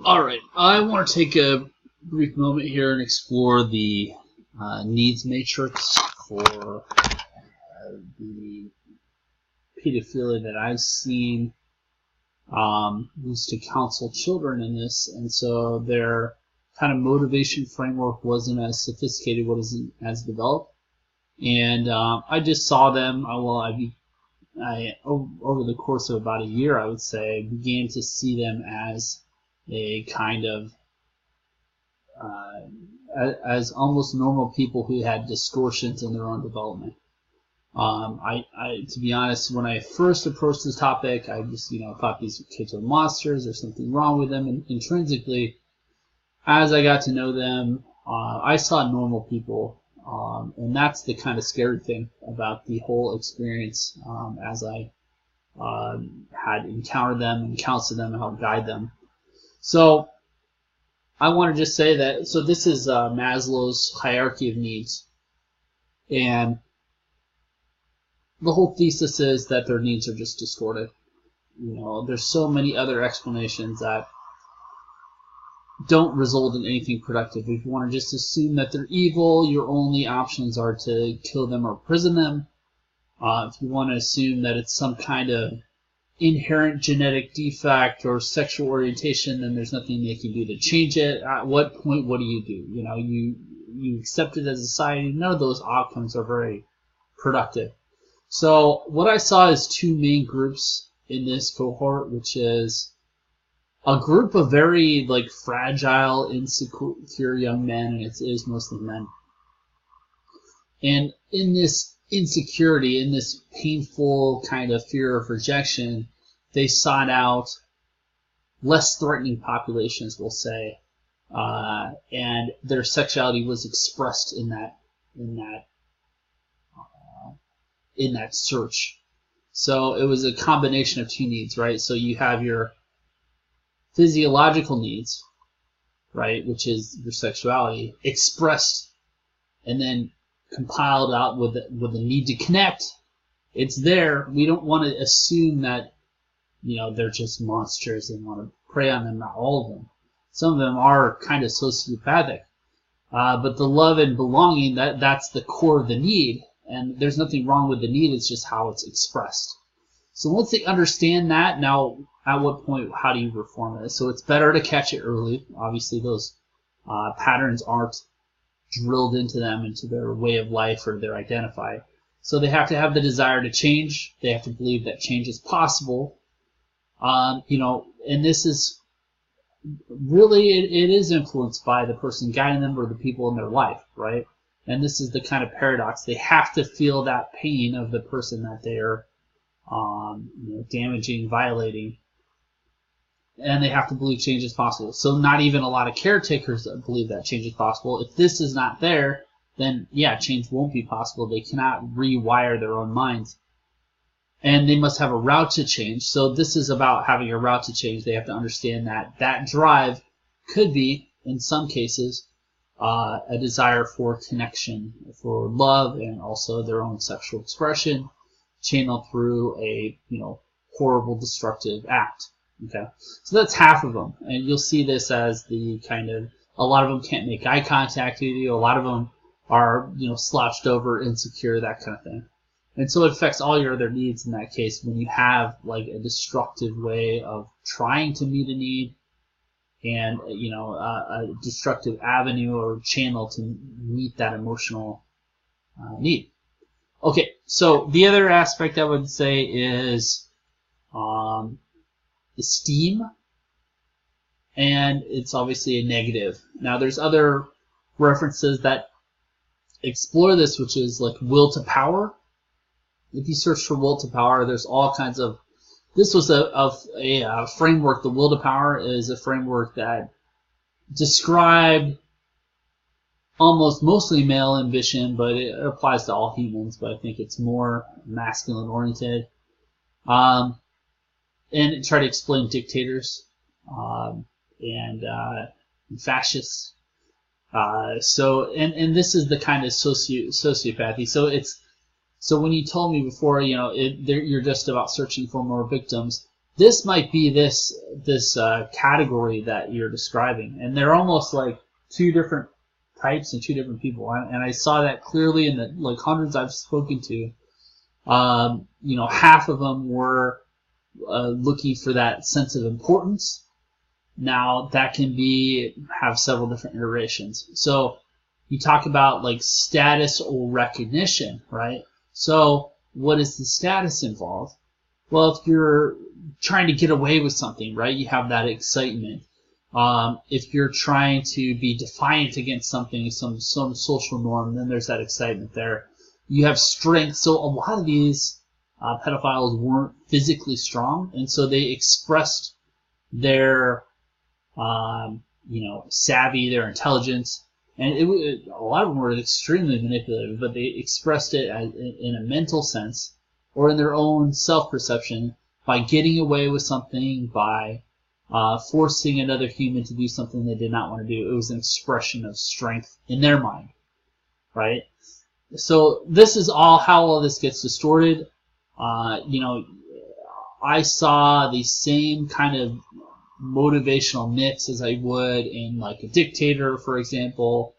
All right, I want to take a brief moment here and explore the needs matrix for the pedophilia that I've seen used to counsel children in this, and so their kind of motivation framework wasn't as sophisticated, wasn't as developed, and I just saw them. I over the course of about a year, I would say, began to see them as a kind of as almost normal people who had distortions in their own development. To be honest, when I first approached this topic, I just, thought these kids were monsters. There's something wrong with them. And intrinsically, as I got to know them, I saw normal people. And that's the kind of scary thing about the whole experience as I had encountered them and counseled them and helped guide them. So I want to just say that, so this is Maslow's hierarchy of needs. And the whole thesis is that their needs are just distorted. There's so many other explanations that don't result in anything productive. If you want to just assume that they're evil, your only options are to kill them or imprison them. If you want to assume that it's some kind of inherent genetic defect or sexual orientation, then there's nothing they can do to change it. At what point, what do? You accept it as a society. None of those outcomes are very productive. So what I saw is two main groups in this cohort, which is a group of very fragile, insecure young men, and it is mostly men. And in this insecurity, in this painful kind of fear of rejection, they sought out less threatening populations, we'll say, and their sexuality was expressed in that search. So it was a combination of two needs, right? So you have your physiological needs, right, which is your sexuality, expressed and then compiled out with the need to connect. It's there. We don't want to assume that they're just monsters and want to prey on them. Not all of them. Some of them are kind of sociopathic, but the love and belonging, that's the core of the need. And there's nothing wrong with the need, it's just how it's expressed. So once they understand that, now at what point, how do you reform it? So it's better to catch it early. Obviously, those patterns aren't drilled into them, into their way of life or their identify. So they have to have the desire to change. They have to believe that change is possible. And this is really, it is influenced by the person guiding them or the people in their life, right? And this is the kind of paradox. They have to feel that pain of the person that they're damaging, violating, and they have to believe change is possible. So not even a lot of caretakers believe that change is possible. If this is not there, then change won't be possible. They cannot rewire their own minds. And they must have a route to change. So this is about having a route to change. They have to understand that that drive could be, in some cases, a desire for connection, for love, and also their own sexual expression, channeled through a horrible, destructive act. Okay, so that's half of them, and you'll see this as the kind of, a lot of them can't make eye contact with you. A lot of them are slouched over, insecure, that kind of thing. And so it affects all your other needs in that case when you have a destructive way of trying to meet a need, and a destructive avenue or channel to meet that emotional need. Okay, so the other aspect I would say is esteem, and it's obviously a negative. Now there's other references that explore this, which is will to power. If you search for will to power, there's all kinds of. This was a framework. The will to power is a framework that described mostly male ambition, but it applies to all humans, but I think it's more masculine oriented. And it tried to explain dictators and fascists. And this is the kind of sociopathy. So, So when you told me before, you're just about searching for more victims, this might be this category that you're describing, and they're almost like two different types and two different people. And I saw that clearly in the like hundreds I've spoken to. Half of them were looking for that sense of importance. Now that can have several different iterations. So you talk about like status or recognition, right? So what is the status involved? Well, if you're trying to get away with something, right, you have that excitement. If you're trying to be defiant against something, some social norm, then there's that excitement there. You have strength. So a lot of these pedophiles weren't physically strong, and so they expressed their savvy, their intelligence, and a lot of them were extremely manipulative, but they expressed it in a mental sense or in their own self-perception by getting away with something, by forcing another human to do something they did not want to do. It was an expression of strength in their mind, right? So this is how all this gets distorted. I saw the same kind of motivational mix as I would in like a dictator, for example,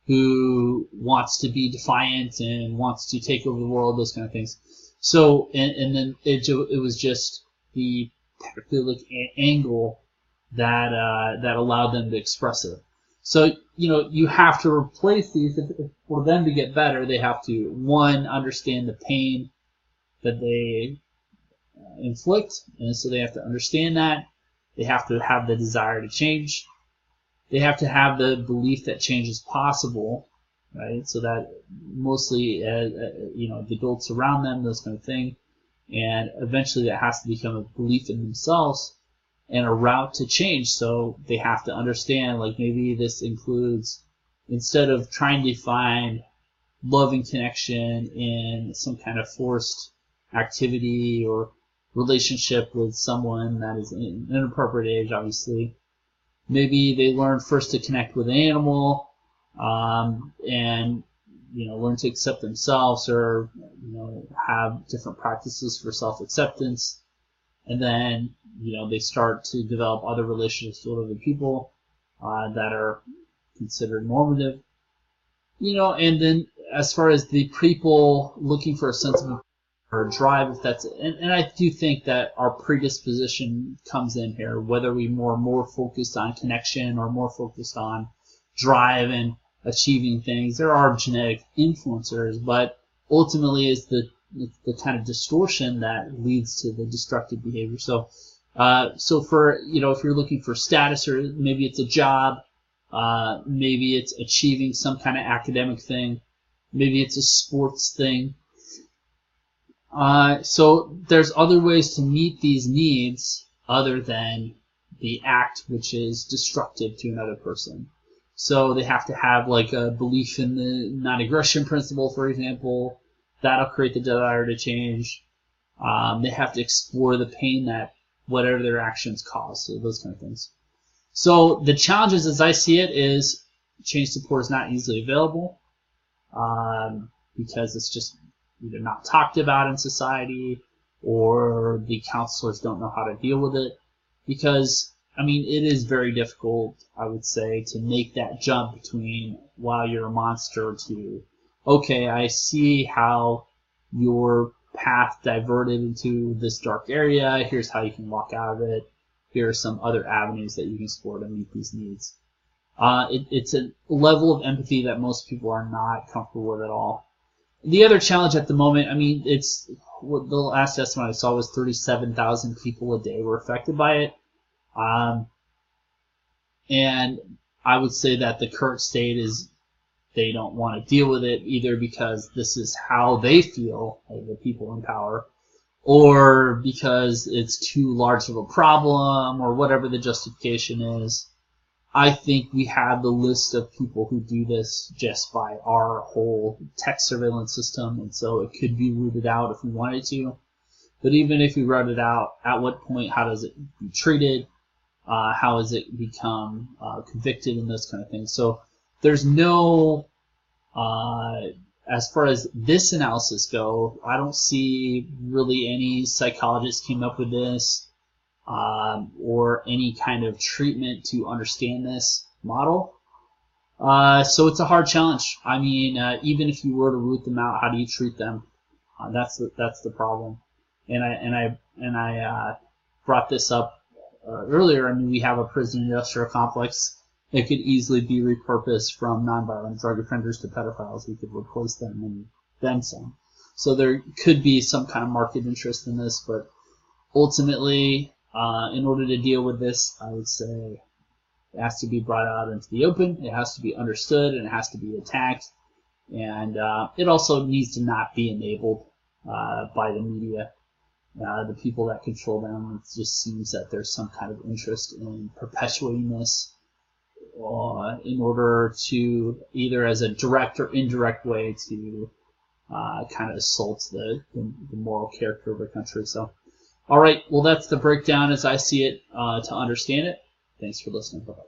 who wants to be defiant and wants to take over the world, those kind of things. So, and then it was just the pedophilic angle that allowed them to express it. So, you have to replace these. For them to get better, they have to, one, understand the pain that they inflict, and so they have to understand that. They have to have the desire to change. They have to have the belief that change is possible, right? So that mostly, the adults around them, those kind of thing. And eventually that has to become a belief in themselves and a route to change. So they have to understand, like maybe this includes, instead of trying to find love and connection in some kind of forced activity or relationship with someone that is in an appropriate age, obviously, maybe they learn first to connect with an animal, and learn to accept themselves, or have different practices for self-acceptance, and then they start to develop other relationships with other people that are considered normative, and then as far as the people looking for a sense of or drive, if that's, and I do think that our predisposition comes in here, whether we more focused on connection or more focused on drive and achieving things. There are genetic influencers, but ultimately it's the kind of distortion that leads to the destructive behavior. So for if you're looking for status, or maybe it's a job, maybe it's achieving some kind of academic thing, maybe it's a sports thing. So there's other ways to meet these needs other than the act which is destructive to another person. So they have to have like a belief in the non-aggression principle, for example. That'll create the desire to change. They have to explore the pain that whatever their actions cause, so those kind of things. So the challenges, as I see it, is change support is not easily available because it's just either not talked about in society, or the counselors don't know how to deal with it. Because, it is very difficult, I would say, to make that jump between, wow, you're a monster, to, okay, I see how your path diverted into this dark area, here's how you can walk out of it, here are some other avenues that you can explore to meet these needs. It's a level of empathy that most people are not comfortable with at all. The other challenge at the moment, it's the last estimate I saw was 37,000 people a day were affected by it. And I would say that the current state is they don't want to deal with it, either because this is how they feel, like the people in power, or because it's too large of a problem, or whatever the justification is. I think we have the list of people who do this just by our whole tech surveillance system, and so it could be rooted out if we wanted to. But even if we root it out, at what point, how does it be treated? How does it become convicted, and those kind of things? So there's no, as far as this analysis go, I don't see really any psychologists came up with this. or any kind of treatment to understand this model. So it's a hard challenge. I mean, even if you were to root them out, how do you treat them? That's the problem. And I brought this up earlier. I mean, we have a prison industrial complex that could easily be repurposed from nonviolent drug offenders to pedophiles. We could replace them and then some. So there could be some kind of market interest in this, but ultimately, in order to deal with this, I would say it has to be brought out into the open, it has to be understood, and it has to be attacked. And it also needs to not be enabled by the media, the people that control them. It just seems that there's some kind of interest in perpetuating this in order to, either as a direct or indirect way, to kind of assault the moral character of a country. So, all right, well, that's the breakdown as I see it to understand it. Thanks for listening. Bye-bye.